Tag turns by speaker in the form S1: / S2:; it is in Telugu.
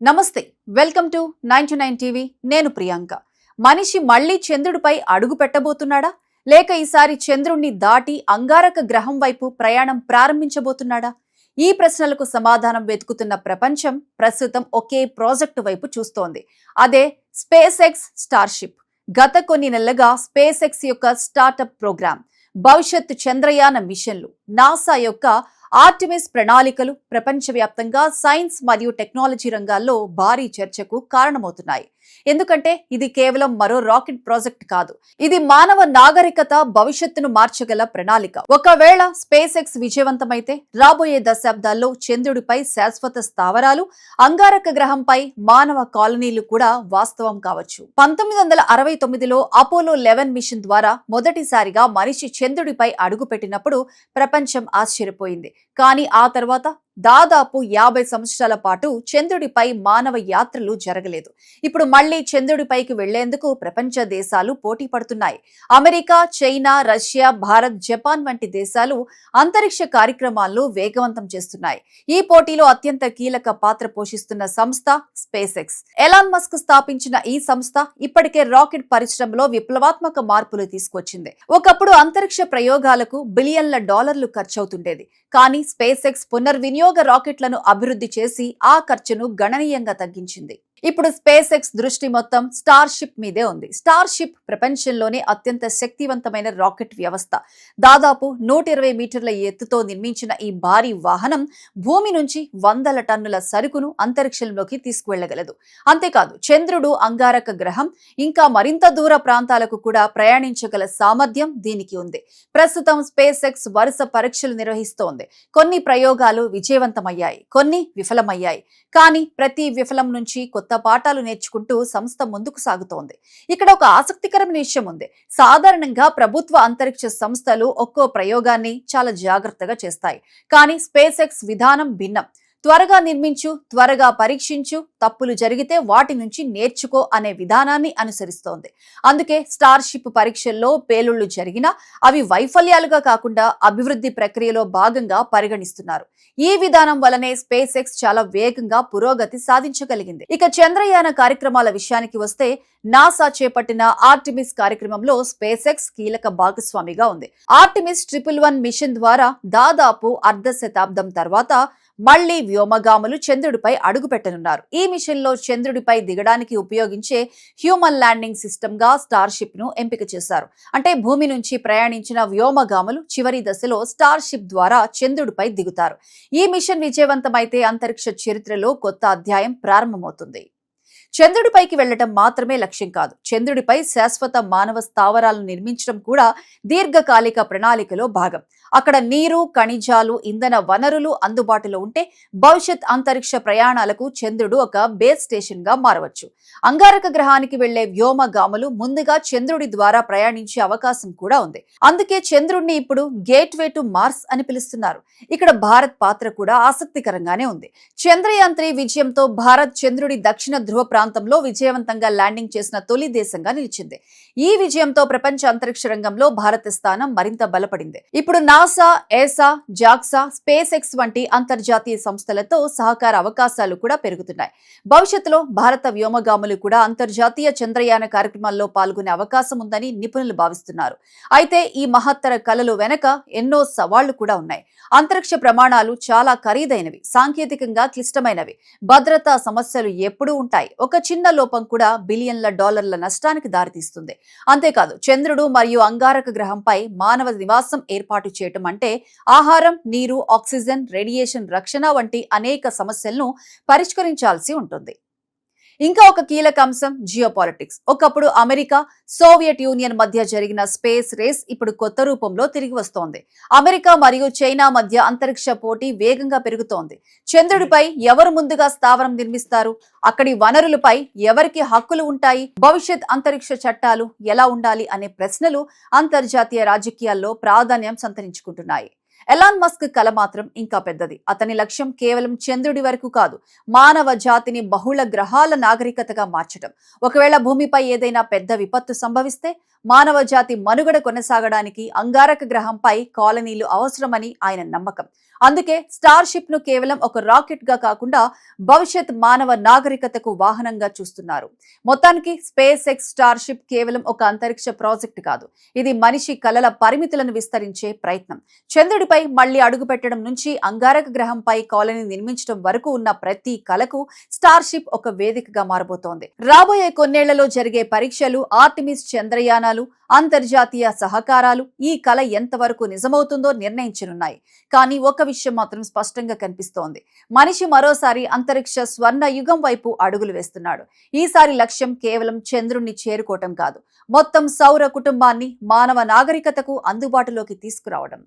S1: నమస్తే వెల్కమ్ టు 99 టీవీ నేను ప్రియాంక మనిషి మళ్ళీ చంద్రుడిపై అడుగు పెట్టబోతున్నాడా లేక ఈసారి చంద్రుణ్ణి దాటి అంగారక గ్రహం వైపు ప్రయాణం ప్రారంభించబోతున్నాడా ఈ ప్రశ్నలకు సమాధానం వెతుకుతున్న ప్రపంచం ప్రస్తుతం ఒకే ప్రాజెక్టు వైపు చూస్తోంది అదే స్పేస్ ఎక్స్ స్టార్షిప్ గత కొన్ని నెలలుగా స్పేస్ ఎక్స్ యొక్క స్టార్టప్ ప్రోగ్రామ్ భవిష్యత్తు చంద్రయాన మిషన్లు నాసా యొక్క ఆర్టెమిస్ ప్రణాళికలు ప్రపంచవ్యాప్తంగా సైన్స్ మరియు టెక్నాలజీ రంగాల్లో భారీ చర్చకు కారణమవుతున్నాయి ఎందుకంటే ఇది కేవలం మరో రాకెట్ ప్రాజెక్ట్ కాదు ఇది మానవ నాగరికత భవిష్యత్తును మార్చగల ప్రణాళిక ఒకవేళ స్పేస్ ఎక్స్ విజయవంతమైతే రాబోయే దశాబ్దాల్లో చంద్రుడిపై శాశ్వత స్థావరాలు అంగారక గ్రహంపై మానవ కాలనీలు కూడా వాస్తవం కావచ్చు 1969లో అపోలో 11 మిషన్ ద్వారా మొదటిసారిగా మనిషి చంద్రుడిపై అడుగుపెట్టినప్పుడు ప్రపంచం ఆశ్చర్యపోయింది కానీ ఆ తర్వాత దాదాపు 50 సంవత్సరాల పాటు చంద్రుడిపై మానవ యాత్రలు జరగలేదు ఇప్పుడు మళ్లీ చంద్రుడిపైకి వెళ్లేందుకు ప్రపంచ దేశాలు పోటీ పడుతున్నాయి America China Russia Bharat Japan వంటి దేశాలు అంతరిక్ష కార్యక్రమాలను వేగవంతం చేస్తున్నాయి ఈ పోటీలో అత్యంత కీలక పాత్ర పోషిస్తున్న సంస్థ స్పేస్ ఎక్స్ ఎలాన్ మస్క్ స్థాపించిన ఈ సంస్థ ఇప్పటికే రాకెట్ పరిశ్రమలో విప్లవాత్మక మార్పులు తీసుకొచ్చింది ఒకప్పుడు అంతరిక్ష ప్రయోగాలకు బిలియన్ల డాలర్లు ఖర్చవుతుండేది కానీ స్పేస్ ఎక్స్ పునర్వినియోగ రాకెట్లను అభివృద్ధి చేసి ఆ ఖర్చును గణనీయంగా తగ్గించింది ఇప్పుడు స్పేస్ ఎక్స్ దృష్టి మొత్తం స్టార్షిప్ మీదే ఉంది స్టార్షిప్ ప్రపంచంలోనే అత్యంత శక్తివంతమైన రాకెట్ వ్యవస్థ దాదాపు 120 మీటర్ల ఎత్తుతో నిర్మించిన ఈ భారీ వాహనం భూమి నుంచి 100 టన్నుల సరుకును అంతరిక్షంలోకి తీసుకువెళ్లగలదు అంతేకాదు చంద్రుడు అంగారక గ్రహం ఇంకా మరింత దూర ప్రాంతాలకు కూడా ప్రయాణించగల సామర్థ్యం దీనికి ఉంది ప్రస్తుతం స్పేస్ ఎక్స్ వరుస పరీక్షలు నిర్వహిస్తోంది కొన్ని ప్రయోగాలు విజయవంతమయ్యాయి కొన్ని విఫలమయ్యాయి కానీ ప్రతి విఫలం నుంచి కొత్త పాఠాలు నేర్చుకుంటూ సంస్థ ముందుకు సాగుతోంది ఇక్కడ ఒక ఆసక్తికరమైన విషయం ఉంది సాధారణంగా ప్రభుత్వ అంతరిక్ష సంస్థలు ఒక్కో ప్రయోగాన్ని చాలా జాగ్రత్తగా చేస్తాయి కానీ స్పేస్ ఎక్స్ విధానం భిన్నం త్వరగా నిర్మించు త్వరగా పరీక్షించు తప్పులు జరిగితే వాటి నుంచి నేర్చుకో అనే విధానాన్ని అనుసరిస్తోంది అందుకే స్టార్షిప్ పరీక్షల్లో పేలుళ్లు జరిగినా అవి వైఫల్యాలుగా కాకుండా అభివృద్ధి ప్రక్రియలో భాగంగా పరిగణిస్తున్నారు ఈ విధానం వలనే స్పేస్ ఎక్స్ చాలా వేగంగా పురోగతి సాధించగలిగింది ఇక చంద్రయాన కార్యక్రమాల విషయానికి వస్తే నాసా చేపట్టిన ఆర్టెమిస్ కార్యక్రమంలో స్పేస్ ఎక్స్ కీలక భాగస్వామిగా ఉంది ఆర్టెమిస్ 111 మిషన్ ద్వారా దాదాపు అర్ధ శతాబ్దం తర్వాత మళ్లీ వ్యోమగాములు చంద్రుడిపై అడుగు పెట్టనున్నారు ఈ మిషన్ లో చంద్రుడిపై దిగడానికి ఉపయోగించే హ్యూమన్ ల్యాండింగ్ సిస్టమ్ గా స్టార్షిప్ ను ఎంపిక చేశారు అంటే భూమి నుంచి ప్రయాణించిన వ్యోమగాములు చివరి దశలో స్టార్షిప్ ద్వారా చంద్రుడిపై దిగుతారు ఈ మిషన్ విజయవంతమైతే అంతరిక్ష చరిత్రలో కొత్త అధ్యాయం ప్రారంభమవుతుంది చంద్రుడిపైకి వెళ్లటం మాత్రమే లక్ష్యం కాదు చంద్రుడిపై శాశ్వత మానవ స్థావరాలను నిర్మించడం కూడా దీర్ఘకాలిక ప్రణాళికలో భాగం అక్కడ నీరు ఖనిజాలు ఇంధన వనరులు అందుబాటులో ఉంటే భవిష్యత్ అంతరిక్ష ప్రయాణాలకు చంద్రుడు ఒక బేస్ స్టేషన్ గా మారవచ్చు అంగారక గ్రహానికి వెళ్లే వ్యోమగాములు ముందుగా చంద్రుడి ద్వారా ప్రయాణించే అవకాశం కూడా ఉంది అందుకే చంద్రుడిని ఇప్పుడు గేట్వే టు మార్స్ అని పిలుస్తున్నారు ఇక్కడ భారత్ పాత్ర కూడా ఆసక్తికరంగానే ఉంది చంద్రయాన్ 3 విజయంతో భారత్ చంద్రుడి దక్షిణ ధ్రువ ప్రాంతంలో విజయవంతంగా ల్యాండింగ్ చేసిన తొలి దేశంగా నిలిచింది ఈ విజయంతో ప్రపంచ అంతరిక్ష రంగంలో భారత స్థానం మరింత బలపడింది ఇప్పుడు నాసా ఏసా జాక్సా స్పేస్ ఎక్స్ వంటి అంతర్జాతీయ సంస్థలతో సహకార అవకాశాలు కూడా పెరుగుతున్నాయి భవిష్యత్తులో భారత వ్యోమగాములు కూడా అంతర్జాతీయ చంద్రయాన కార్యక్రమాల్లో పాల్గొనే అవకాశం ఉందని నిపుణులు భావిస్తున్నారు అయితే ఈ మహత్తర కలలు వెనక ఎన్నో సవాళ్లు కూడా ఉన్నాయి అంతరిక్ష ప్రమాణాలు చాలా ఖరీదైనవి సాంకేతికంగా క్లిష్టమైనవి భద్రతా సమస్యలు ఎప్పుడూ ఉంటాయి ఒక చిన్న లోపం కూడా బిలియన్ల డాలర్ల నష్టానికి దారితీస్తుంది అంతేకాదు చంద్రుడు మరియు అంగారక గ్రహంపై మానవ నివాసం ఏర్పాటు చేయటం అంటే ఆహారం నీరు ఆక్సిజన్ రేడియేషన్ రక్షణ వంటి అనేక సమస్యలను పరిష్కరించాల్సి ఉంటుంది ఇంకా ఒక కీలక అంశం జియోపాలిటిక్స్ ఒకప్పుడు అమెరికా సోవియట్ యూనియన్ మధ్య జరిగిన స్పేస్ రేస్ ఇప్పుడు కొత్త రూపంలో తిరిగి వస్తోంది అమెరికా మరియు చైనా మధ్య అంతరిక్ష పోటీ వేగంగా పెరుగుతోంది చంద్రుడిపై ఎవరు ముందుగా స్థావరం నిర్మిస్తారు అక్కడి వనరులపై ఎవరికి హక్కులు ఉంటాయి భవిష్యత్ అంతరిక్ష చట్టాలు ఎలా ఉండాలి అనే ప్రశ్నలు అంతర్జాతీయ రాజకీయాల్లో ప్రాధాన్యం సంతరించుకుంటున్నాయి ఎలాన్ మస్క్ కల మాత్రం ఇంకా పెద్దది అతని లక్ష్యం కేవలం చంద్రుడి వరకు కాదు మానవ జాతిని బహుళ గ్రహాల నాగరికతగా మార్చడం ఒకవేళ భూమిపై ఏదైనా పెద్ద విపత్తు సంభవిస్తే మానవ జాతి మనుగడ కొనసాగడానికి అంగారక గ్రహంపై కాలనీలు అవసరమని ఆయన నమ్మకం అందుకే స్టార్ షిప్ ను కేవలం ఒక రాకెట్ గా కాకుండా భవిష్యత్ మానవ నాగరికతకు వాహనంగా చూస్తున్నారు. మొత్తానికి స్పేస్ ఎక్స్ స్టార్ షిప్ కేవలం ఒక అంతరిక్ష ప్రాజెక్ట్ కాదు, ఇది మనిషి కలల పరిమితులను విస్తరించే ప్రయత్నం. చంద్రుడిపై మళ్లీ అడుగు పెట్టడం నుంచి అంగారక గ్రహంపై కాలనీ నిర్మించడం వరకు ఉన్న ప్రతి కలకు స్టార్ షిప్ ఒక వేదికగా మారబోతోంది. రాబోయే కొన్నేళ్లలో జరిగే పరీక్షలు, ఆర్టిమిస్ చంద్రయానాలు, అంతర్జాతీయ సహకారాలు ఈ కల ఎంతవరకు నిజమవుతుందో నిర్ణయించనున్నాయి. కానీ ఒక విషయం మాత్రం స్పష్టంగా కనిపిస్తోంది. మనిషి మరోసారి అంతరిక్ష స్వర్ణ యుగం వైపు అడుగులు వేస్తున్నాడు. ఈసారి లక్ష్యం కేవలం చంద్రుణ్ణి చేరుకోవటం కాదు, మొత్తం సౌర కుటుంబాన్ని మానవ నాగరికతకు అందుబాటులోకి తీసుకురావడం.